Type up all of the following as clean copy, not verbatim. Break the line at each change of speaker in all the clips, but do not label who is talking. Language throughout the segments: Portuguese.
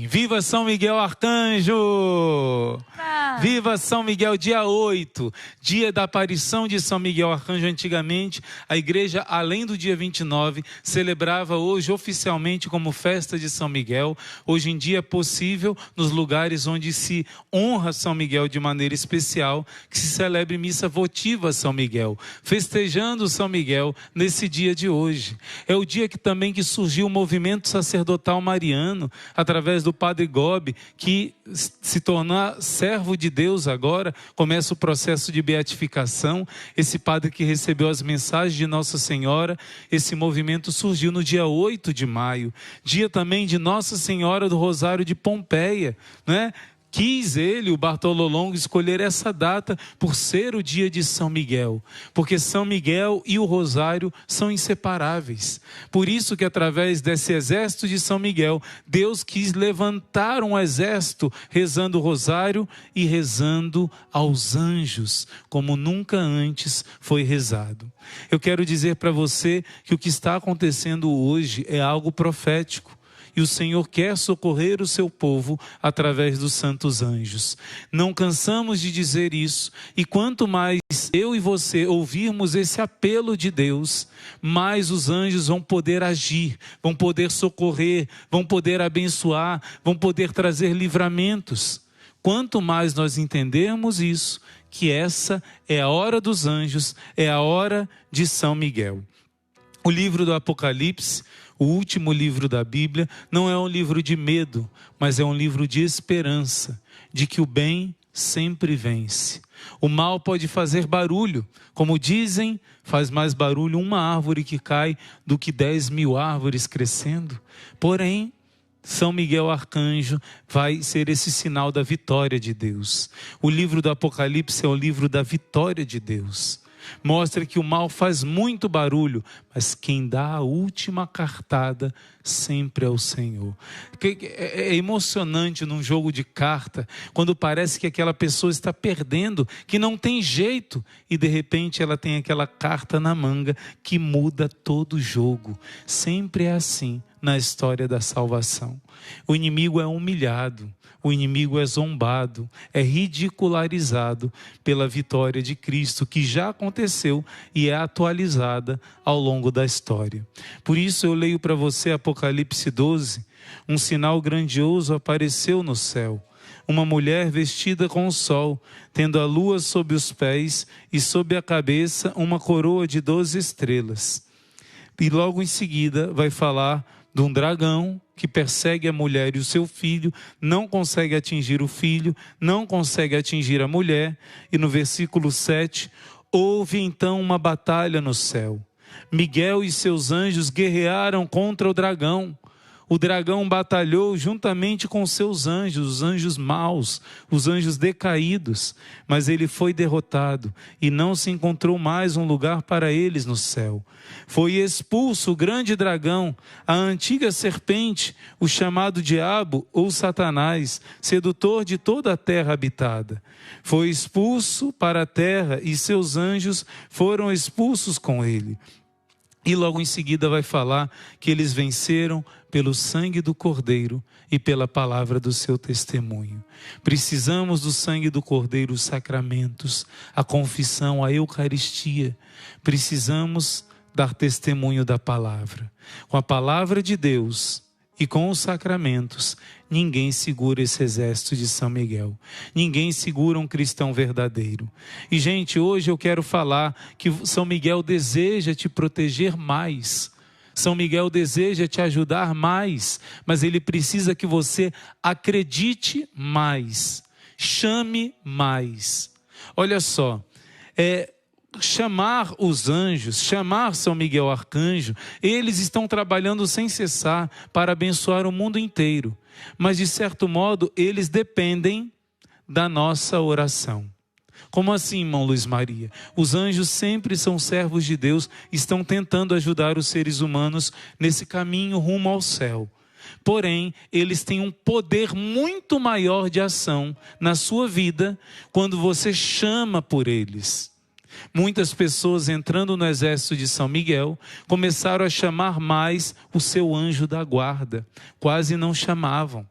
Viva São Miguel Arcanjo! Viva São Miguel, dia 8, dia da aparição de São Miguel Arcanjo. Antigamente, a igreja, além do dia 29, celebrava hoje oficialmente como festa de São Miguel. Hoje em dia é possível, nos lugares onde se honra São Miguel de maneira especial, que se celebre missa votiva a São Miguel, festejando São Miguel nesse dia de hoje. É o dia que surgiu o movimento sacerdotal mariano, através do Padre Gobi, que se tornar servo de Deus agora, começa o processo de beatificação. Esse padre que recebeu as mensagens de Nossa Senhora, esse movimento surgiu no dia 8 de maio, dia também de Nossa Senhora do Rosário de Pompeia, né? Quis ele, o Bartolo Longo, escolher essa data por ser o dia de São Miguel, porque São Miguel e o Rosário são inseparáveis. Por isso que através desse exército de São Miguel, Deus quis levantar um exército rezando o Rosário e rezando aos anjos, como nunca antes foi rezado. Eu quero dizer para você que o que está acontecendo hoje é algo profético. E o Senhor quer socorrer o seu povo através dos santos anjos. Não cansamos de dizer isso. E quanto mais eu e você ouvirmos esse apelo de Deus, mais os anjos vão poder agir, vão poder socorrer, vão poder abençoar, vão poder trazer livramentos. Quanto mais nós entendermos isso, que essa é a hora dos anjos, é a hora de São Miguel. O livro do Apocalipse, o último livro da Bíblia, não é um livro de medo, mas é um livro de esperança, de que o bem sempre vence. O mal pode fazer barulho, como dizem, faz mais barulho uma árvore que cai do que 10.000 árvores crescendo. Porém, São Miguel Arcanjo vai ser esse sinal da vitória de Deus. O livro do Apocalipse é o livro da vitória de Deus. Mostra que o mal faz muito barulho, mas quem dá a última cartada sempre é o Senhor. É emocionante num jogo de carta, quando parece que aquela pessoa está perdendo, que não tem jeito, e de repente ela tem aquela carta na manga que muda todo o jogo. Sempre é assim na história da salvação. O inimigo é humilhado, o inimigo é zombado, é ridicularizado pela vitória de Cristo, que já aconteceu e é atualizada ao longo da história. Por isso eu leio para você Apocalipse 12, um sinal grandioso apareceu no céu. Uma mulher vestida com o sol, tendo a lua sob os pés e sob a cabeça uma coroa de 12 estrelas. E logo em seguida vai falar de um dragão que persegue a mulher e o seu filho, não consegue atingir o filho, não consegue atingir a mulher. E no versículo 7, houve então uma batalha no céu. Miguel e seus anjos guerrearam contra o dragão. O dragão batalhou juntamente com seus anjos, os anjos maus, os anjos decaídos, mas ele foi derrotado e não se encontrou mais um lugar para eles no céu. Foi expulso o grande dragão, a antiga serpente, o chamado diabo ou Satanás, sedutor de toda a terra habitada. Foi expulso para a terra e seus anjos foram expulsos com ele. E logo em seguida vai falar que eles venceram pelo sangue do Cordeiro e pela palavra do seu testemunho. Precisamos do sangue do Cordeiro, os sacramentos, a confissão, a Eucaristia. Precisamos dar testemunho da palavra. Com a palavra de Deus e com os sacramentos, ninguém segura esse exército de São Miguel. Ninguém segura um cristão verdadeiro. E, gente, hoje eu quero falar que São Miguel deseja te proteger mais. São Miguel deseja te ajudar mais, mas ele precisa que você acredite mais, chame mais. Olha só, chamar os anjos, chamar São Miguel Arcanjo, eles estão trabalhando sem cessar para abençoar o mundo inteiro. Mas de certo modo, eles dependem da nossa oração. Como assim, irmão Luiz Maria? Os anjos sempre são servos de Deus, estão tentando ajudar os seres humanos nesse caminho rumo ao céu. Porém, eles têm um poder muito maior de ação na sua vida quando você chama por eles. Muitas pessoas entrando no exército de São Miguel começaram a chamar mais o seu anjo da guarda. Quase não chamavam.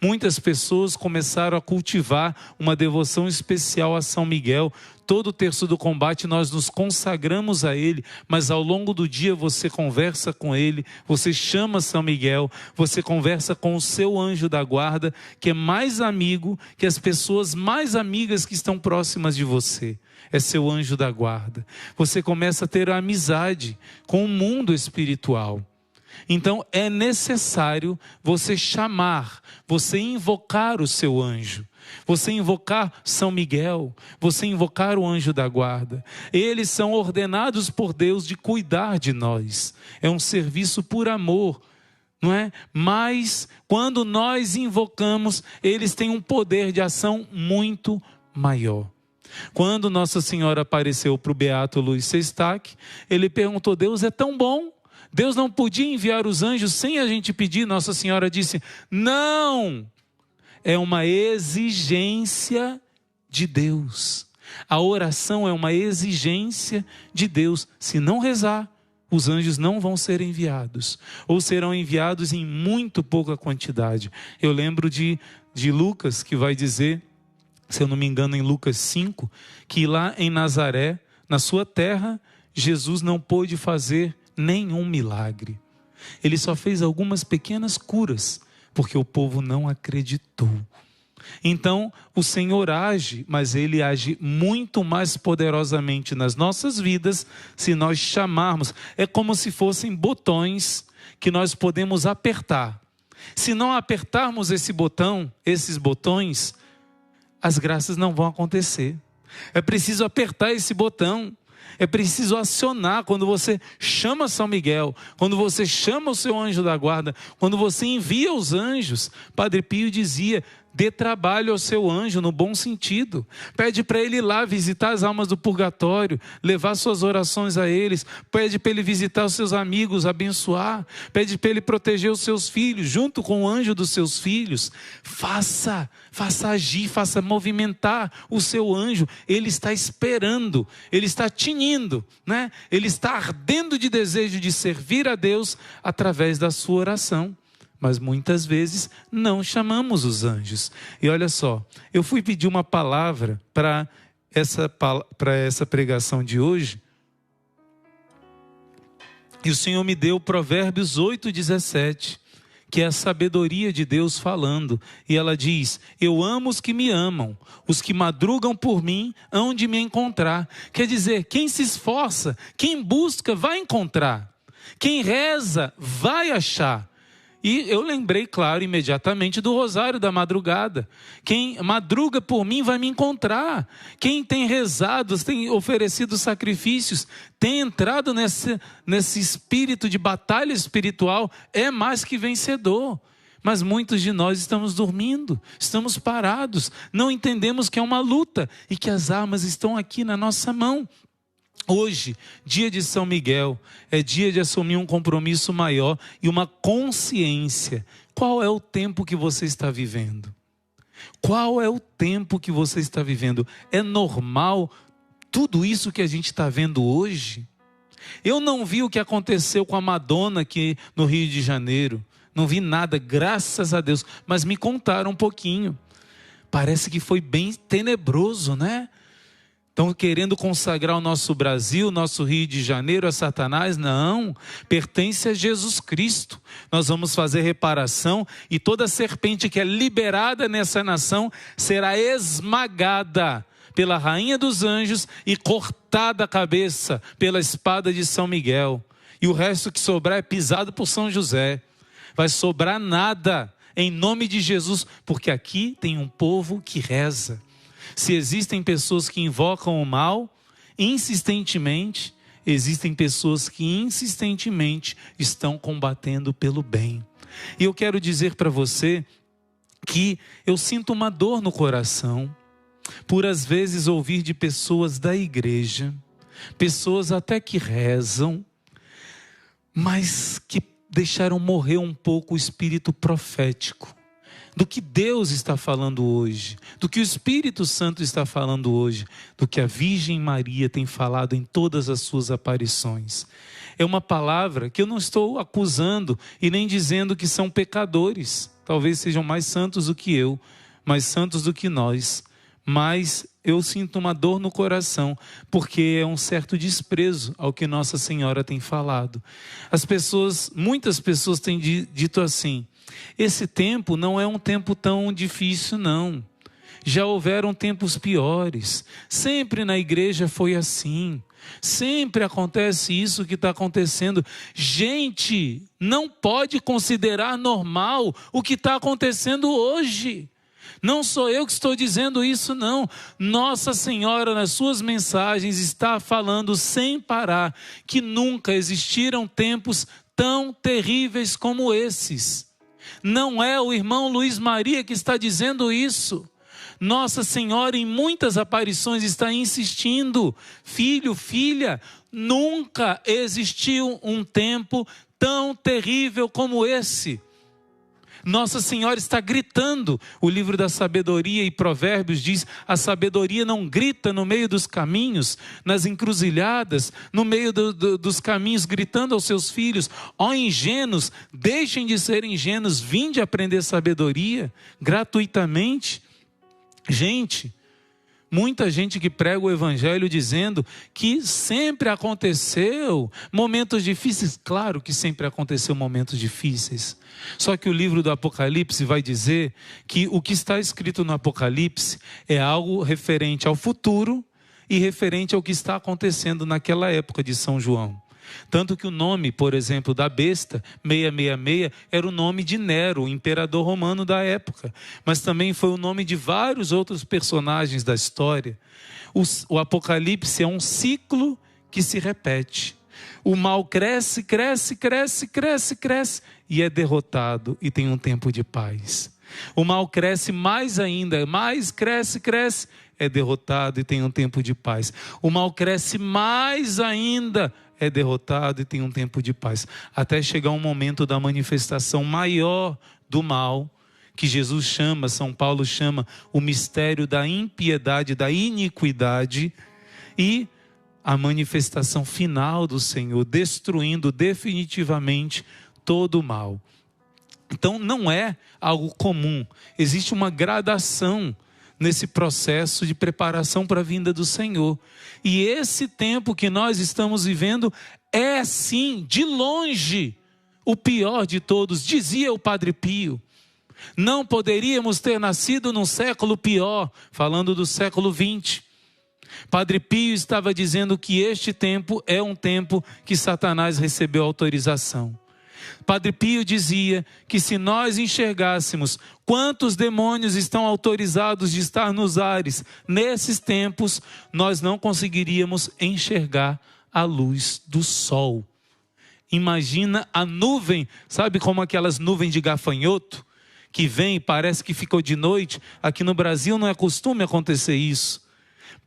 Muitas pessoas começaram a cultivar uma devoção especial a São Miguel. Todo terço do combate nós nos consagramos a ele, mas ao longo do dia você conversa com ele, você chama São Miguel, você conversa com o seu anjo da guarda, que é mais amigo que as pessoas mais amigas que estão próximas de você. É seu anjo da guarda. Você começa a ter amizade com o mundo espiritual. Então é necessário você chamar, você invocar o seu anjo, você invocar São Miguel, você invocar o anjo da guarda. Eles são ordenados por Deus de cuidar de nós. É um serviço por amor, não é? Mas quando nós invocamos, eles têm um poder de ação muito maior. Quando Nossa Senhora apareceu para o beato Luiz Sestak, ele perguntou: Deus é tão bom, Deus não podia enviar os anjos sem a gente pedir? Nossa Senhora disse: não, é uma exigência de Deus. A oração é uma exigência de Deus. Se não rezar, os anjos não vão ser enviados, ou serão enviados em muito pouca quantidade. Eu lembro de Lucas, que vai dizer, se eu não me engano em Lucas 5, que lá em Nazaré, na sua terra, Jesus não pôde fazer nenhum milagre. Ele só fez algumas pequenas curas, porque o povo não acreditou. Então o Senhor age, mas Ele age muito mais poderosamente nas nossas vidas se nós chamarmos. É como se fossem botões que nós podemos apertar. Se não apertarmos esses botões, as graças não vão acontecer. É preciso apertar esse botão. É preciso acionar. Quando você chama São Miguel, quando você chama o seu anjo da guarda, quando você envia os anjos, Padre Pio dizia: dê trabalho ao seu anjo no bom sentido. Pede para ele ir lá visitar as almas do purgatório, levar suas orações a eles. Pede para ele visitar os seus amigos, abençoar. Pede para ele proteger os seus filhos, junto com o anjo dos seus filhos. Faça agir, faça movimentar o seu anjo. Ele está esperando, ele está tinindo, né? Ele está ardendo de desejo de servir a Deus através da sua oração. Mas muitas vezes não chamamos os anjos. E olha só, eu fui pedir uma palavra para essa pregação de hoje. E o Senhor me deu Provérbios 8:17, que é a sabedoria de Deus falando. E ela diz: eu amo os que me amam, os que madrugam por mim hão de me encontrar. Quer dizer, quem se esforça, quem busca, vai encontrar. Quem reza, vai achar. E eu lembrei, claro, imediatamente do rosário da madrugada. Quem madruga por mim vai me encontrar. Quem tem rezado, tem oferecido sacrifícios, tem entrado nesse espírito de batalha espiritual, é mais que vencedor. Mas muitos de nós estamos dormindo, estamos parados, não entendemos que é uma luta e que as armas estão aqui na nossa mão. Hoje, dia de São Miguel, é dia de assumir um compromisso maior e uma consciência. Qual é o tempo que você está vivendo? Qual é o tempo que você está vivendo? É normal tudo isso que a gente está vendo hoje? Eu não vi o que aconteceu com a Madonna aqui no Rio de Janeiro. Não vi nada, graças a Deus. Mas me contaram um pouquinho. Parece que foi bem tenebroso, né? Estão querendo consagrar o nosso Brasil, o nosso Rio de Janeiro a Satanás? Não, pertence a Jesus Cristo. Nós vamos fazer reparação e toda serpente que é liberada nessa nação será esmagada pela rainha dos anjos e cortada a cabeça pela espada de São Miguel. E o resto que sobrar é pisado por São José. Vai sobrar nada em nome de Jesus, porque aqui tem um povo que reza. Se existem pessoas que invocam o mal insistentemente, existem pessoas que insistentemente estão combatendo pelo bem. E eu quero dizer para você que eu sinto uma dor no coração por às vezes ouvir de pessoas da igreja, pessoas até que rezam, mas que deixaram morrer um pouco o espírito profético. Do que Deus está falando hoje, do que o Espírito Santo está falando hoje, do que a Virgem Maria tem falado em todas as suas aparições. É uma palavra que eu não estou acusando e nem dizendo que são pecadores. talvez sejam mais santos do que eu, mais santos do que nós, mas eu sinto uma dor no coração, porque é um certo desprezo ao que Nossa Senhora tem falado. Muitas pessoas têm dito assim: esse tempo não é um tempo tão difícil, não. Já houveram tempos piores. Sempre na igreja foi assim. Sempre acontece isso que está acontecendo. Gente, não pode considerar normal o que está acontecendo hoje. Não sou eu que estou dizendo isso, não. Nossa Senhora, nas suas mensagens, está falando sem parar que nunca existiram tempos tão terríveis como esses. Não é o irmão Luiz Maria que está dizendo isso. Nossa Senhora, em muitas aparições, está insistindo: filho, filha, nunca existiu um tempo tão terrível como esse. Nossa Senhora está gritando. O livro da sabedoria e Provérbios diz: a sabedoria não grita no meio dos caminhos, nas encruzilhadas, no meio dos caminhos, gritando aos seus filhos: ó ingênuos, deixem de ser ingênuos, vinde aprender sabedoria gratuitamente. Gente, muita gente que prega o evangelho dizendo que sempre aconteceu momentos difíceis. Claro que sempre aconteceu momentos difíceis. Só que o livro do Apocalipse vai dizer que o que está escrito no Apocalipse é algo referente ao futuro e referente ao que está acontecendo naquela época de São João. Tanto que o nome, por exemplo, da besta 666 era o nome de Nero, o imperador romano da época, mas também foi o nome de vários outros personagens da história. O Apocalipse é um ciclo que se repete. O mal cresce, cresce, cresce, cresce, cresce e é derrotado e tem um tempo de paz. O mal cresce mais ainda, mais cresce, cresce, é derrotado e tem um tempo de paz. O mal cresce mais ainda, é derrotado e tem um tempo de paz. Até chegar um momento da manifestação maior do mal, que Jesus chama, São Paulo chama, o mistério da impiedade, da iniquidade, e a manifestação final do Senhor, destruindo definitivamente todo o mal. Então não é algo comum, existe uma gradação nesse processo de preparação para a vinda do Senhor. E esse tempo que nós estamos vivendo é sim, de longe, o pior de todos. Dizia o Padre Pio: não poderíamos ter nascido num século pior, falando do século 20. Padre Pio estava dizendo que este tempo é um tempo que Satanás recebeu autorização. Padre Pio dizia que se nós enxergássemos quantos demônios estão autorizados de estar nos ares nesses tempos, nós não conseguiríamos enxergar a luz do sol. Imagina a nuvem, sabe como aquelas nuvens de gafanhoto que vem e parece que ficou de noite? Aqui no Brasil não é costume acontecer isso.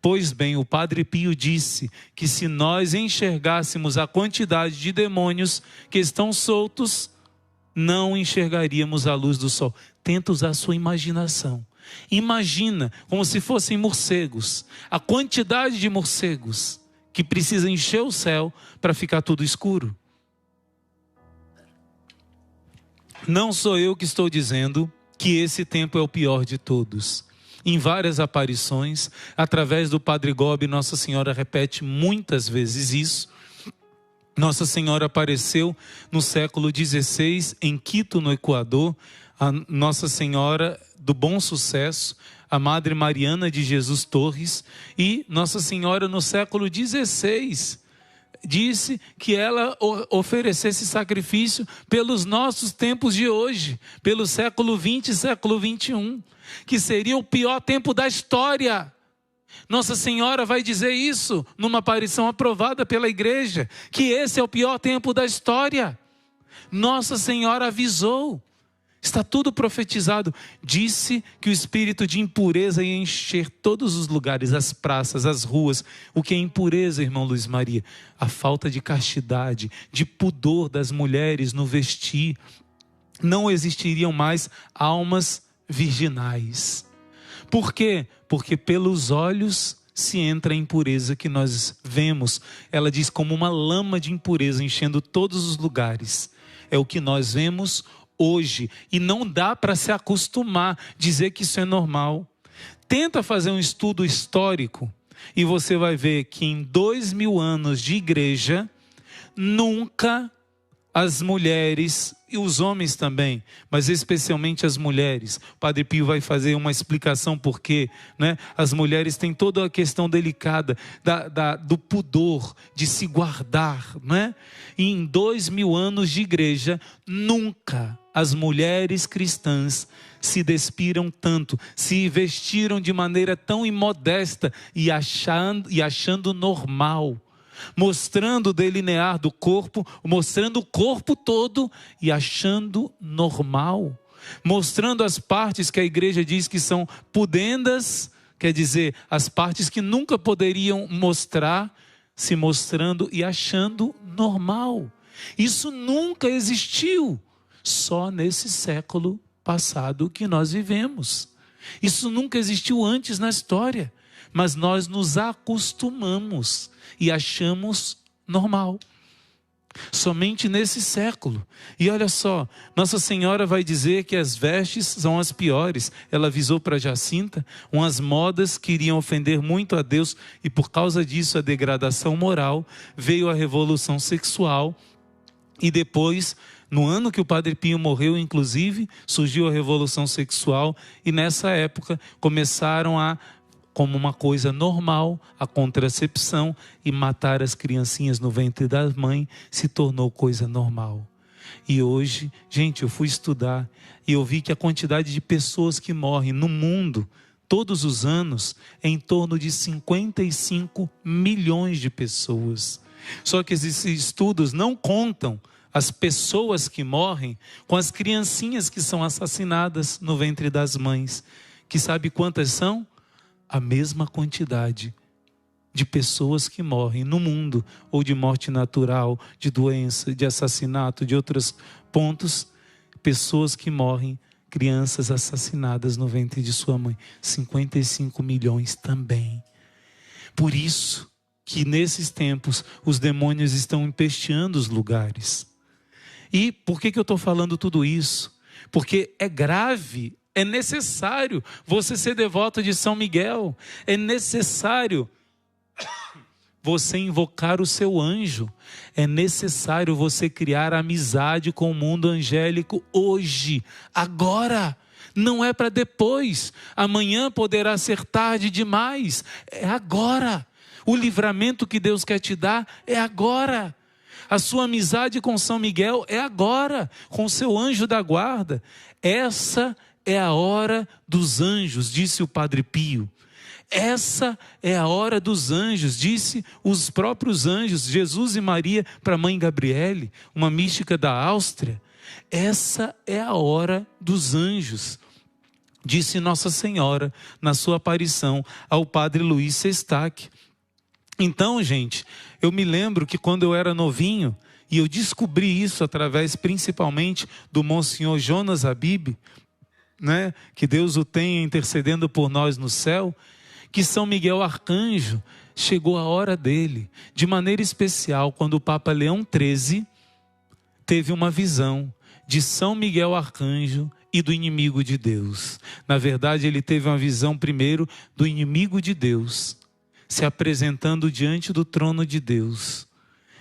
Pois bem, o Padre Pio disse que se nós enxergássemos a quantidade de demônios que estão soltos, não enxergaríamos a luz do sol. Tenta usar a sua imaginação. Imagina como se fossem morcegos. A quantidade de morcegos que precisa encher o céu para ficar tudo escuro. Não sou eu que estou dizendo que esse tempo é o pior de todos. Em várias aparições, através do Padre Gobi, Nossa Senhora repete muitas vezes isso. Nossa Senhora apareceu no século XVI, em Quito, no Equador. A Nossa Senhora do Bom Sucesso, a Madre Mariana de Jesus Torres. E Nossa Senhora, no século XVI, disse que ela oferecesse sacrifício pelos nossos tempos de hoje, pelo século XX e século XXI, que seria o pior tempo da história. Nossa Senhora vai dizer isso numa aparição aprovada pela igreja, que esse é o pior tempo da história. Nossa Senhora avisou. Está tudo profetizado. Disse que o espírito de impureza ia encher todos os lugares, as praças, as ruas. O que é impureza, irmão Luiz Maria? A falta de castidade, de pudor das mulheres no vestir. Não existiriam mais almas virginais. Por quê? Porque pelos olhos se entra a impureza que nós vemos. Ela diz como uma lama de impureza enchendo todos os lugares. É o que nós vemos hoje. E não dá para se acostumar, dizer que isso é normal. Tenta fazer um estudo histórico e você vai ver que em 2000 anos de igreja, nunca as mulheres e os homens também, mas especialmente as mulheres. O Padre Pio vai fazer uma explicação por quê, né? As mulheres têm toda a questão delicada do pudor, de se guardar, né? E em 2000 anos de igreja, nunca as mulheres cristãs se despiram tanto, se vestiram de maneira tão imodesta e achando normal. Mostrando o delinear do corpo, mostrando o corpo todo e achando normal. Mostrando as partes que a igreja diz que são pudendas, quer dizer, as partes que nunca poderiam mostrar, se mostrando e achando normal. Isso nunca existiu, só nesse século passado que nós vivemos. Isso nunca existiu antes na história, mas nós nos acostumamos e achamos normal. Somente nesse século. E olha só, Nossa Senhora vai dizer que as vestes são as piores. Ela avisou para Jacinta umas modas que iriam ofender muito a Deus, e por causa disso a degradação moral, veio a revolução sexual, e depois, no ano que o Padre Pio morreu, inclusive, surgiu a revolução sexual, e nessa época começaram como uma coisa normal, a contracepção, e matar as criancinhas no ventre da mãe se tornou coisa normal. E hoje, gente, eu fui estudar e eu vi que a quantidade de pessoas que morrem no mundo, todos os anos, é em torno de 55 milhões de pessoas. Só que esses estudos não contam as pessoas que morrem com as criancinhas que são assassinadas no ventre das mães. Que sabe quantas são? A mesma quantidade de pessoas que morrem no mundo, ou de morte natural, de doença, de assassinato, de outros pontos, pessoas que morrem, crianças assassinadas no ventre de sua mãe, 55 milhões também. Por isso que nesses tempos os demônios estão empesteando os lugares. E por que eu estou falando tudo isso? Porque é grave. É necessário você ser devoto de São Miguel. É necessário você invocar o seu anjo. É necessário você criar amizade com o mundo angélico hoje, agora. Não é para depois. Amanhã poderá ser tarde demais. É agora. O livramento que Deus quer te dar é agora. A sua amizade com São Miguel é agora, com o seu anjo da guarda. Essa é a hora dos anjos, disse o Padre Pio. Essa é a hora dos anjos, disse os próprios anjos, Jesus e Maria, para a mãe Gabriele, uma mística da Áustria. Essa é a hora dos anjos, disse Nossa Senhora na sua aparição ao Padre Luiz Sestac. Então, gente, eu me lembro que quando eu era novinho, e eu descobri isso através principalmente do Monsenhor Jonas Habib, né, que Deus o tenha intercedendo por nós no céu, que São Miguel Arcanjo chegou a hora dele, de maneira especial, quando o Papa Leão XIII teve uma visão de São Miguel Arcanjo e do inimigo de Deus. Na verdade, ele teve uma visão primeiro do inimigo de Deus, se apresentando diante do trono de Deus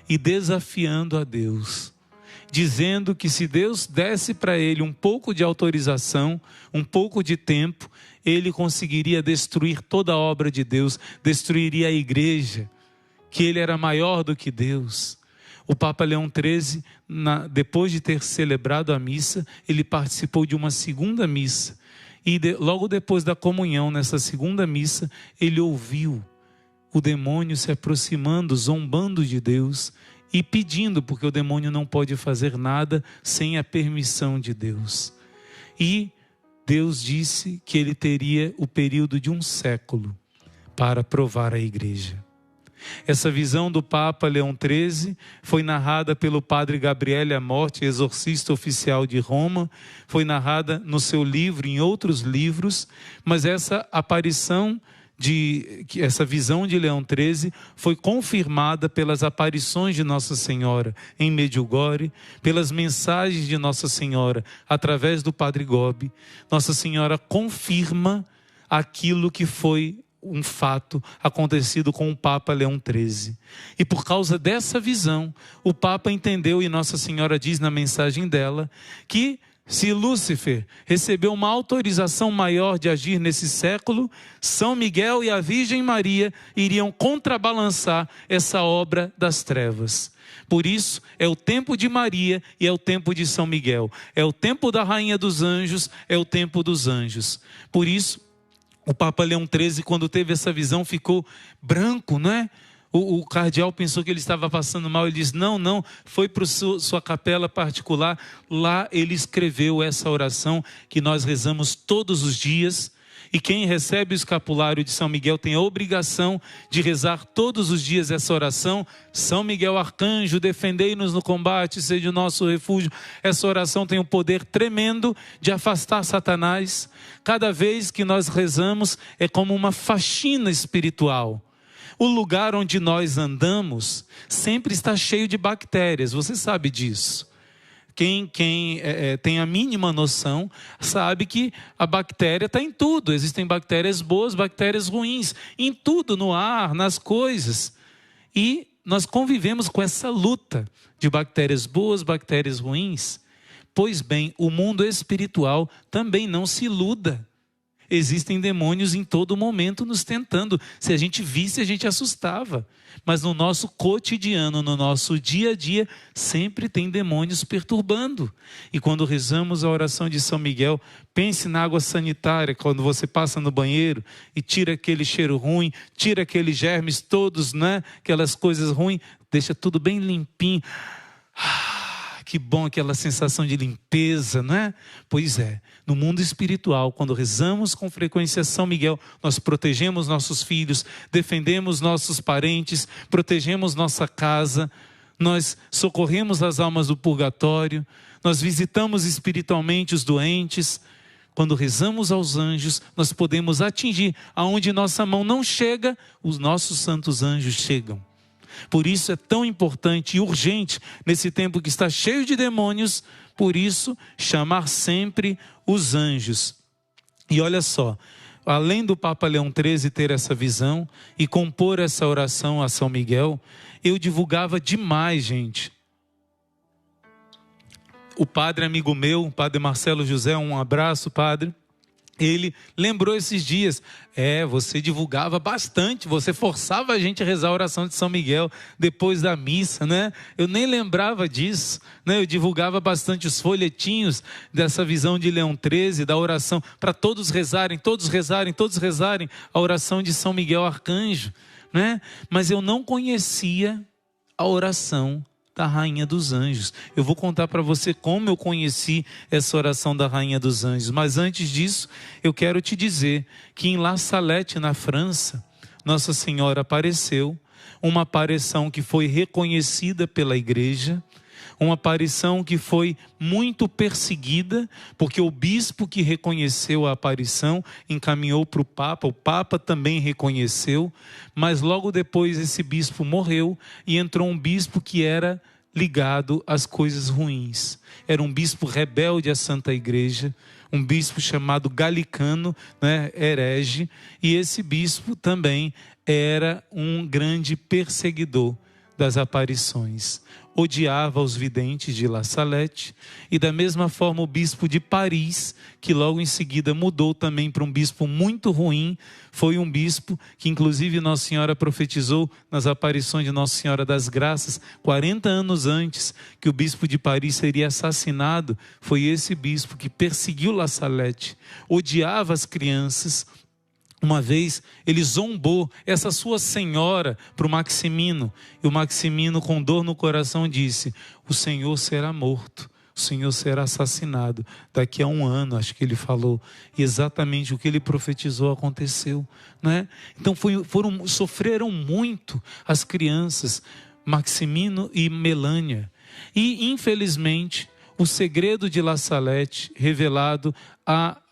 e desafiando a Deus, dizendo que se Deus desse para ele um pouco de autorização, um pouco de tempo, ele conseguiria destruir toda a obra de Deus, destruiria a igreja, que ele era maior do que Deus. O Papa Leão XIII, depois de ter celebrado a missa, ele participou de uma segunda missa. E logo depois da comunhão, nessa segunda missa, ele ouviu o demônio se aproximando, zombando de Deus e pedindo, porque o demônio não pode fazer nada sem a permissão de Deus. E Deus disse que ele teria o período de 1 século para provar a igreja. Essa visão do Papa Leão XIII foi narrada pelo Padre Gabriele Amorti, exorcista oficial de Roma, foi narrada no seu livro, em outros livros, mas essa aparição que essa visão de Leão XIII foi confirmada pelas aparições de Nossa Senhora em Medjugorje, pelas mensagens de Nossa Senhora através do Padre Gobi. Nossa Senhora confirma aquilo que foi um fato acontecido com o Papa Leão XIII. E por causa dessa visão, o Papa entendeu, e Nossa Senhora diz na mensagem dela, que se Lúcifer recebeu uma autorização maior de agir nesse século, São Miguel e a Virgem Maria iriam contrabalançar essa obra das trevas. Por isso, é o tempo de Maria e é o tempo de São Miguel. É o tempo da Rainha dos Anjos, é o tempo dos anjos. Por isso, o Papa Leão XIII, quando teve essa visão, ficou branco, não é? O cardeal pensou que ele estava passando mal. Ele disse, não, foi para sua capela particular. Lá ele escreveu essa oração que nós rezamos todos os dias. E quem recebe o escapulário de São Miguel tem a obrigação de rezar todos os dias essa oração. São Miguel Arcanjo, defendei-nos no combate, seja o nosso refúgio. Essa oração tem um poder tremendo de afastar Satanás. Cada vez que nós rezamos é como uma faxina espiritual. O lugar onde nós andamos sempre está cheio de bactérias, você sabe disso. Quem tem a mínima noção sabe que a bactéria está em tudo. Existem bactérias boas, bactérias ruins, em tudo, no ar, nas coisas. E nós convivemos com essa luta de bactérias boas, bactérias ruins. Pois bem, o mundo espiritual também não se iluda. Existem demônios em todo momento nos tentando. Se a gente visse, a gente assustava. Mas no nosso cotidiano, no nosso dia a dia, sempre tem demônios perturbando. E quando rezamos a oração de São Miguel, pense na água sanitária, quando você passa no banheiro e tira aquele cheiro ruim, tira aqueles germes todos, né? Aquelas coisas ruins, deixa tudo bem limpinho. Que bom aquela sensação de limpeza, não é? Pois é, no mundo espiritual, quando rezamos com frequência São Miguel, nós protegemos nossos filhos, defendemos nossos parentes, protegemos nossa casa, nós socorremos as almas do purgatório, nós visitamos espiritualmente os doentes. Quando rezamos aos anjos, nós podemos atingir aonde nossa mão não chega, os nossos santos anjos chegam. Por isso é tão importante e urgente, nesse tempo que está cheio de demônios, por isso chamar sempre os anjos. E olha só, além do Papa Leão XIII ter essa visão e compor essa oração a São Miguel, eu divulgava demais, gente. O padre amigo meu, o padre Marcelo José, um abraço, padre. Ele lembrou esses dias, você divulgava bastante, você forçava a gente a rezar a oração de São Miguel depois da missa, né? Eu nem lembrava disso, né? Eu divulgava bastante os folhetinhos dessa visão de Leão XIII, da oração, para todos rezarem a oração de São Miguel Arcanjo, né? Mas eu não conhecia a oração da Rainha dos Anjos. Eu vou contar para você como eu conheci essa oração da Rainha dos Anjos. Mas antes disso, eu quero te dizer que em La Salette, na França, Nossa Senhora apareceu, uma aparição que foi reconhecida pela igreja, uma aparição que foi muito perseguida, porque o bispo que reconheceu a aparição encaminhou para o Papa também reconheceu, mas logo depois esse bispo morreu e entrou um bispo que era ligado às coisas ruins. Era um bispo rebelde à Santa Igreja, um bispo chamado Galicano, né, herege, e esse bispo também era um grande perseguidor das aparições. Odiava os videntes de La Salette, e da mesma forma o bispo de Paris, que logo em seguida mudou também para um bispo muito ruim, foi um bispo que inclusive Nossa Senhora profetizou nas aparições de Nossa Senhora das Graças, 40 anos antes que o bispo de Paris seria assassinado. Foi esse bispo que perseguiu La Salette, odiava as crianças. Uma vez ele zombou essa sua senhora para o Maximino, e o Maximino, com dor no coração, disse: o Senhor será morto, o Senhor será assassinado daqui a 1 ano, acho que ele falou. E exatamente o que ele profetizou aconteceu, né? Então sofreram muito as crianças, Maximino e Melânia. E infelizmente o segredo de La Salette revelado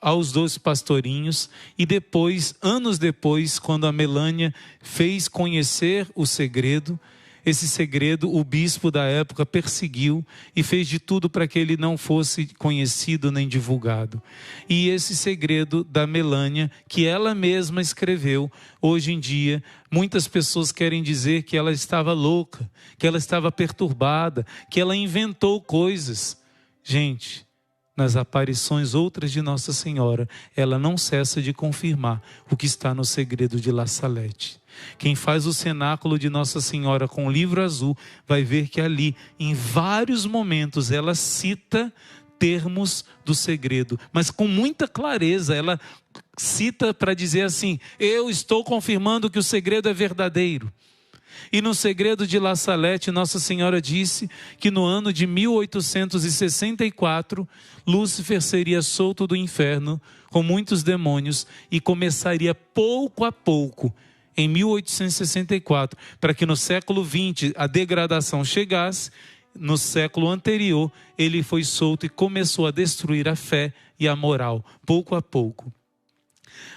aos 12 pastorinhos, e depois, anos depois, quando a Melânia fez conhecer o segredo, esse segredo o bispo da época perseguiu e fez de tudo para que ele não fosse conhecido nem divulgado. E esse segredo da Melânia, que ela mesma escreveu, hoje em dia, muitas pessoas querem dizer que ela estava louca, que ela estava perturbada, que ela inventou coisas. Gente, nas aparições outras de Nossa Senhora, ela não cessa de confirmar o que está no segredo de La Salette. Quem faz o cenáculo de Nossa Senhora com o livro azul vai ver que ali, em vários momentos, ela cita termos do segredo, mas com muita clareza. Ela cita para dizer assim: eu estou confirmando que o segredo é verdadeiro. E no segredo de La Salette, Nossa Senhora disse que no ano de 1864, Lúcifer seria solto do inferno com muitos demônios e começaria pouco a pouco, em 1864, para que no século XX a degradação chegasse. No século anterior, ele foi solto e começou a destruir a fé e a moral, pouco a pouco.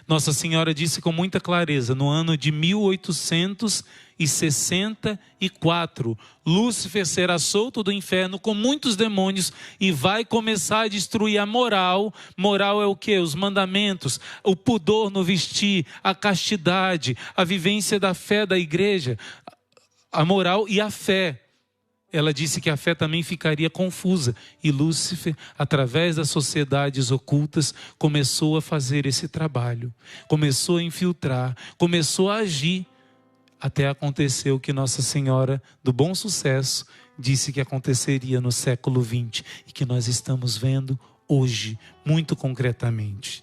Nossa Senhora disse com muita clareza, no ano de 1864, Lúcifer será solto do inferno com muitos demônios e vai começar a destruir a moral. Moral é o quê? Os mandamentos, o pudor no vestir, a castidade, a vivência da fé da igreja, a moral e a fé. Ela disse que a fé também ficaria confusa. E Lúcifer, através das sociedades ocultas, começou a fazer esse trabalho. Começou a infiltrar, começou a agir. Até aconteceu o que Nossa Senhora do Bom Sucesso disse que aconteceria no século XX. E que nós estamos vendo hoje, muito concretamente.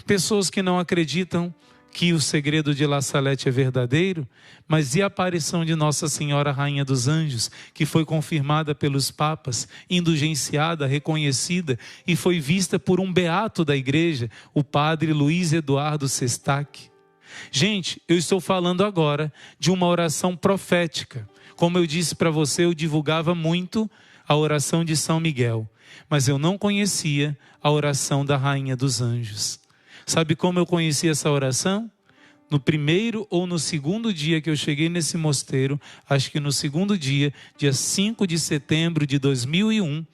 Pessoas que não acreditam que o segredo de La Salette é verdadeiro, mas e a aparição de Nossa Senhora Rainha dos Anjos, que foi confirmada pelos papas, indulgenciada, reconhecida e foi vista por um beato da igreja, o padre Luiz Eduardo Sestac? Gente, eu estou falando agora de uma oração profética. Como eu disse para você, eu divulgava muito a oração de São Miguel, mas eu não conhecia a oração da Rainha dos Anjos. Sabe como eu conheci essa oração? No primeiro ou no segundo dia que eu cheguei nesse mosteiro, acho que no segundo dia, dia 5 de setembro de 2001,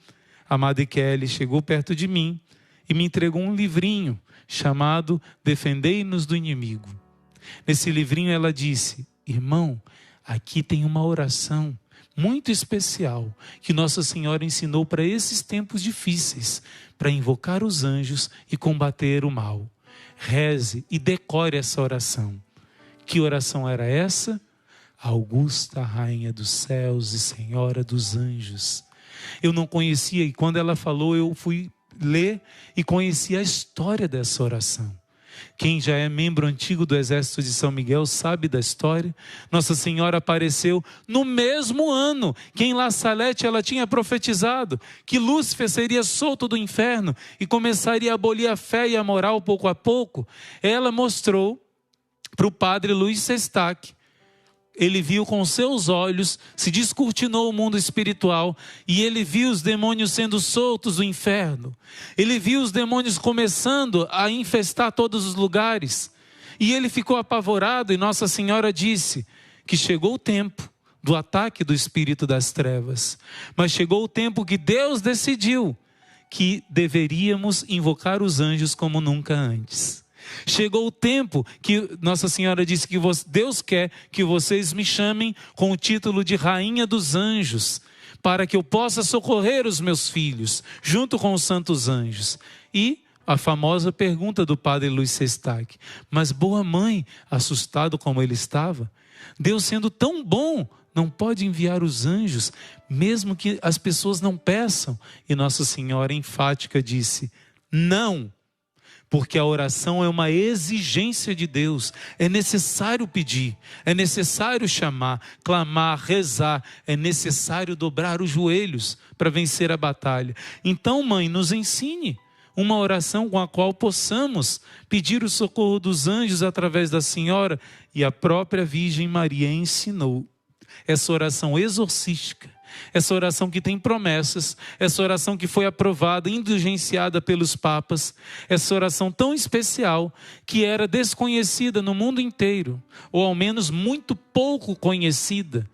a Madre Kelly chegou perto de mim e me entregou um livrinho chamado Defendei-nos do Inimigo. Nesse livrinho ela disse: irmão, aqui tem uma oração muito especial que Nossa Senhora ensinou para esses tempos difíceis, para invocar os anjos e combater o mal. Reze e decore essa oração. Que oração era essa? Augusta, Rainha dos céus e Senhora dos anjos. Eu não conhecia, e quando ela falou, eu fui ler e conheci a história dessa oração. Quem já é membro antigo do Exército de São Miguel sabe da história. Nossa Senhora apareceu no mesmo ano que em La Salette ela tinha profetizado que Lúcifer seria solto do inferno e começaria a abolir a fé e a moral pouco a pouco. Ela mostrou para o padre Luiz Sestac. Ele viu com seus olhos, se descortinou o mundo espiritual e ele viu os demônios sendo soltos do inferno. Ele viu os demônios começando a infestar todos os lugares. E ele ficou apavorado e Nossa Senhora disse que chegou o tempo do ataque do espírito das trevas. Mas chegou o tempo que Deus decidiu que deveríamos invocar os anjos como nunca antes. Chegou o tempo que Nossa Senhora disse que Deus quer que vocês me chamem com o título de Rainha dos Anjos, para que eu possa socorrer os meus filhos, junto com os santos anjos. E a famosa pergunta do padre Luiz Sestac: mas boa mãe, assustado como ele estava, Deus sendo tão bom, não pode enviar os anjos, mesmo que as pessoas não peçam? E Nossa Senhora enfática disse: não. Porque a oração é uma exigência de Deus. É necessário pedir, é necessário chamar, clamar, rezar. É necessário dobrar os joelhos para vencer a batalha. Então, mãe, nos ensine uma oração com a qual possamos pedir o socorro dos anjos através da Senhora. E a própria Virgem Maria ensinou essa oração exorcística, essa oração que tem promessas, essa oração que foi aprovada, indulgenciada pelos papas, essa oração tão especial que era desconhecida no mundo inteiro, ou ao menos muito pouco conhecida.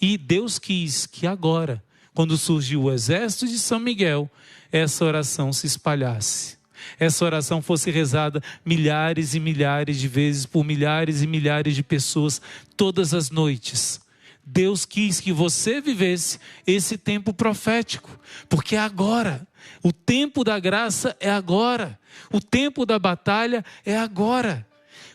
E Deus quis que agora, quando surgiu o exército de São Miguel, essa oração se espalhasse. Essa oração fosse rezada milhares e milhares de vezes por milhares e milhares de pessoas todas as noites. Deus quis que você vivesse esse tempo profético, porque é agora. O tempo da graça é agora. O tempo da batalha é agora.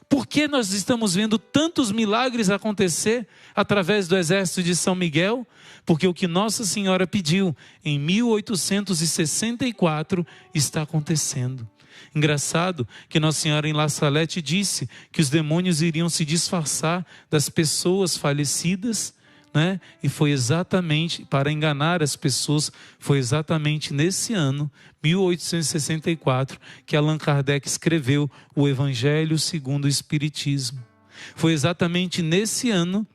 Por que nós estamos vendo tantos milagres acontecer através do exército de São Miguel? Porque o que Nossa Senhora pediu em 1864 está acontecendo. Engraçado que Nossa Senhora em La Salette disse que os demônios iriam se disfarçar das pessoas falecidas, né? E foi exatamente, para enganar as pessoas, foi exatamente nesse ano, 1864, que Allan Kardec escreveu o Evangelho segundo o Espiritismo. Foi exatamente nesse ano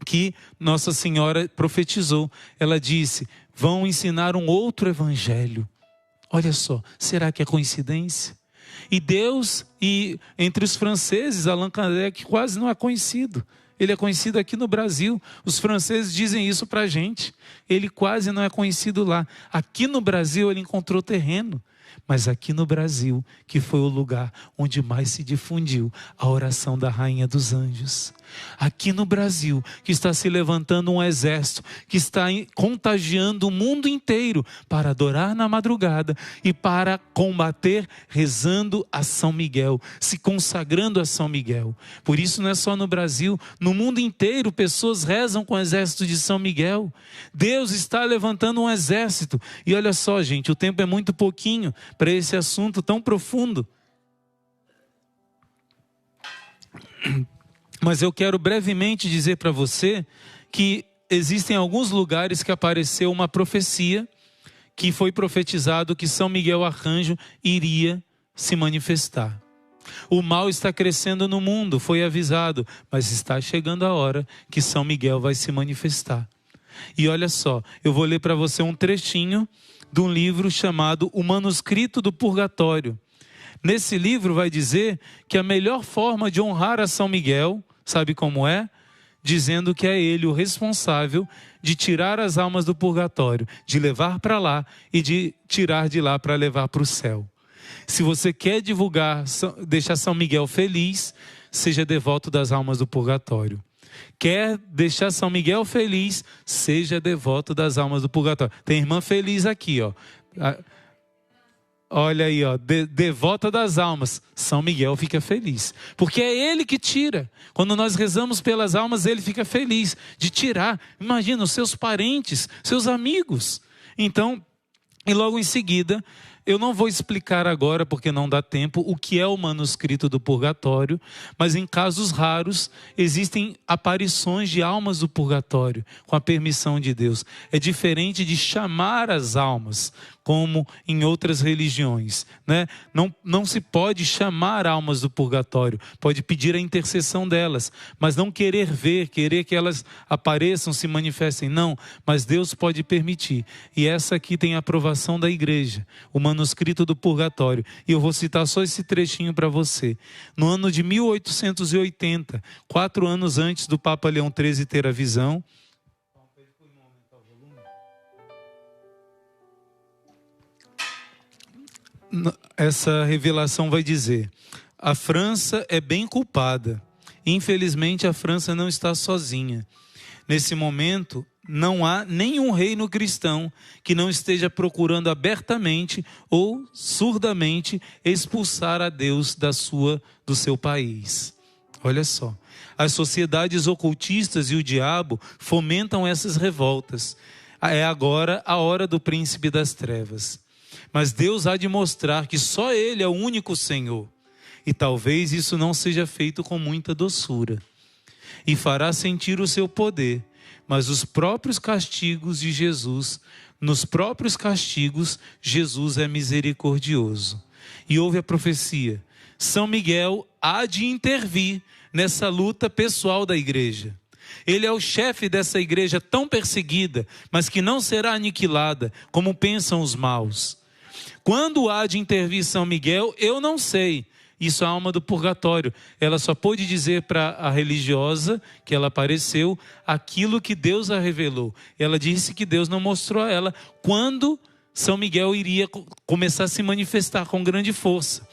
que Nossa Senhora profetizou. Ela disse: vão ensinar um outro evangelho. Olha só, será que é coincidência? E Deus, e entre os franceses, Allan Kardec quase não é conhecido. Ele é conhecido aqui no Brasil. Os franceses dizem isso para a gente. Ele quase não é conhecido lá. Aqui no Brasil ele encontrou terreno. Mas aqui no Brasil, que foi o lugar onde mais se difundiu a oração da Rainha dos Anjos. Aqui no Brasil, que está se levantando um exército, que está contagiando o mundo inteiro para adorar na madrugada e para combater rezando a São Miguel, se consagrando a São Miguel. Por isso não é só no Brasil, no mundo inteiro pessoas rezam com o exército de São Miguel. Deus está levantando um exército. E olha só, gente, o tempo é muito pouquinho para esse assunto tão profundo. Mas eu quero brevemente dizer para você que existem alguns lugares que apareceu uma profecia, que foi profetizado que São Miguel Arcanjo iria se manifestar. O mal está crescendo no mundo, foi avisado, mas está chegando a hora que São Miguel vai se manifestar. E olha só, eu vou ler para você um trechinho de um livro chamado O Manuscrito do Purgatório. Nesse livro vai dizer que a melhor forma de honrar a São Miguel, sabe como é? Dizendo que é ele o responsável de tirar as almas do purgatório, de levar para lá e de tirar de lá para levar para o céu. Se você quer divulgar, deixar São Miguel feliz, seja devoto das almas do purgatório. Quer deixar São Miguel feliz, seja devoto das almas do purgatório. Tem irmã feliz aqui, ó. Olha aí, ó, devota das almas. São Miguel fica feliz, porque é ele que tira. Quando nós rezamos pelas almas, ele fica feliz de tirar. Imagina, os seus parentes, seus amigos. Então, e logo em seguida, eu não vou explicar agora, porque não dá tempo, o que é o manuscrito do purgatório, mas em casos raros existem aparições de almas do purgatório, com a permissão de Deus. É diferente de chamar as almas, como em outras religiões, né? Não se pode chamar almas do purgatório, pode pedir a intercessão delas, mas não querer ver, querer que elas apareçam, se manifestem, não, mas Deus pode permitir. E essa aqui tem a aprovação da igreja, o manuscrito do purgatório, e eu vou citar só esse trechinho para você. No ano de 1880, 4 anos antes do Papa Leão XIII ter a visão, essa revelação vai dizer: a França é bem culpada. Infelizmente a França não está sozinha. Nesse momento não há nenhum reino cristão que não esteja procurando abertamente ou surdamente expulsar a Deus do seu país. Olha só, as sociedades ocultistas e o diabo fomentam essas revoltas. É agora a hora do príncipe das trevas. Mas Deus há de mostrar que só Ele é o único Senhor. E talvez isso não seja feito com muita doçura. E fará sentir o seu poder. Mas os próprios castigos de Jesus, nos próprios castigos, Jesus é misericordioso. E houve a profecia: São Miguel há de intervir nessa luta pessoal da igreja. Ele é o chefe dessa igreja tão perseguida, mas que não será aniquilada, como pensam os maus. Quando há de intervir São Miguel, eu não sei. Isso é a alma do purgatório. Ela só pôde dizer para a religiosa que ela apareceu aquilo que Deus a revelou. Ela disse que Deus não mostrou a ela quando São Miguel iria começar a se manifestar com grande força.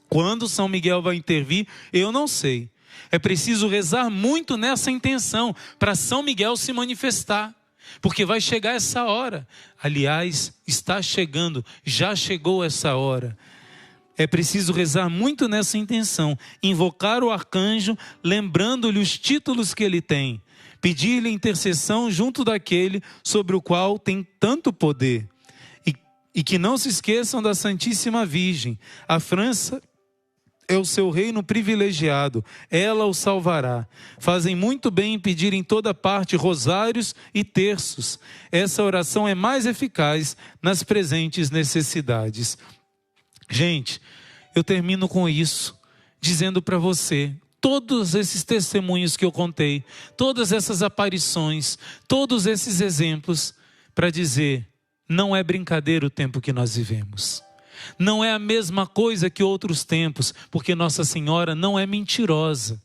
Quando São Miguel vai intervir, eu não sei. É preciso rezar muito nessa intenção para São Miguel se manifestar. Porque vai chegar essa hora. Aliás, está chegando, já chegou essa hora. É preciso rezar muito nessa intenção, invocar o arcanjo, lembrando-lhe os títulos que ele tem, pedir-lhe intercessão junto daquele sobre o qual tem tanto poder. E que não se esqueçam da Santíssima Virgem. A França é o seu reino privilegiado, ela o salvará. Fazem muito bem em pedir em toda parte rosários e terços. Essa oração é mais eficaz nas presentes necessidades. Gente, eu termino com isso, dizendo para você, todos esses testemunhos que eu contei, todas essas aparições, todos esses exemplos, para dizer, não é brincadeira o tempo que nós vivemos. Não é a mesma coisa que outros tempos, porque Nossa Senhora não é mentirosa.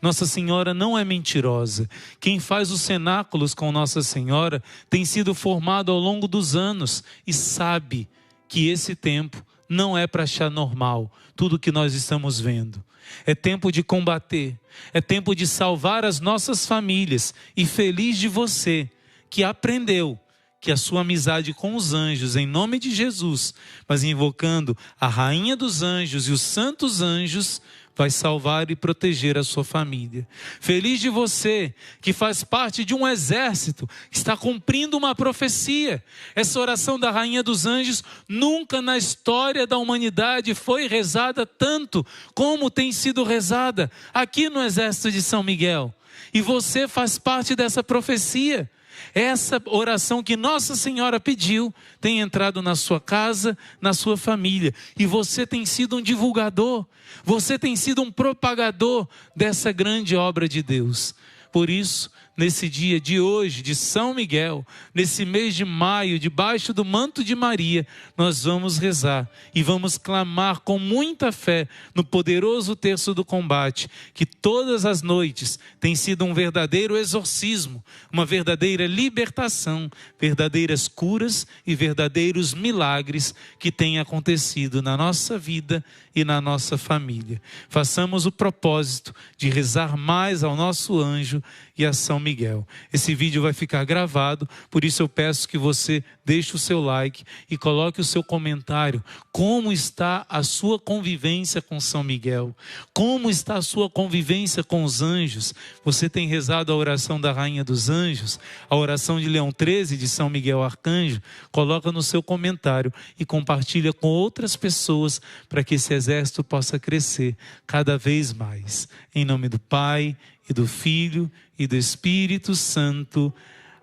Nossa Senhora não é mentirosa. Quem faz os cenáculos com Nossa Senhora tem sido formado ao longo dos anos e sabe que esse tempo não é para achar normal tudo que nós estamos vendo. É tempo de combater, é tempo de salvar as nossas famílias. E feliz de você que aprendeu que a sua amizade com os anjos, em nome de Jesus, mas invocando a Rainha dos Anjos e os santos anjos, vai salvar e proteger a sua família. Feliz de você que faz parte de um exército, que está cumprindo uma profecia. Essa oração da Rainha dos Anjos nunca na história da humanidade foi rezada tanto como tem sido rezada aqui no exército de São Miguel. E você faz parte dessa profecia. Essa oração que Nossa Senhora pediu tem entrado na sua casa, na sua família. E você tem sido um divulgador, você tem sido um propagador dessa grande obra de Deus. Por isso, nesse dia de hoje, de São Miguel, nesse mês de maio, debaixo do manto de Maria, nós vamos rezar e vamos clamar com muita fé no poderoso terço do combate, que todas as noites tem sido um verdadeiro exorcismo, uma verdadeira libertação, verdadeiras curas e verdadeiros milagres que têm acontecido na nossa vida e na nossa família. Façamos o propósito de rezar mais ao nosso anjo e a São Miguel. Esse vídeo vai ficar gravado, por isso eu peço que você deixe o seu like e coloque o seu comentário. Como está a sua convivência com São Miguel? Como está a sua convivência com os anjos? Você tem rezado a oração da Rainha dos Anjos, a oração de Leão XIII, de São Miguel Arcanjo? Coloca no seu comentário e compartilha com outras pessoas para que esse exército possa crescer cada vez mais. Em nome do Pai, e do Filho, e do Espírito Santo.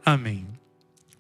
Amém.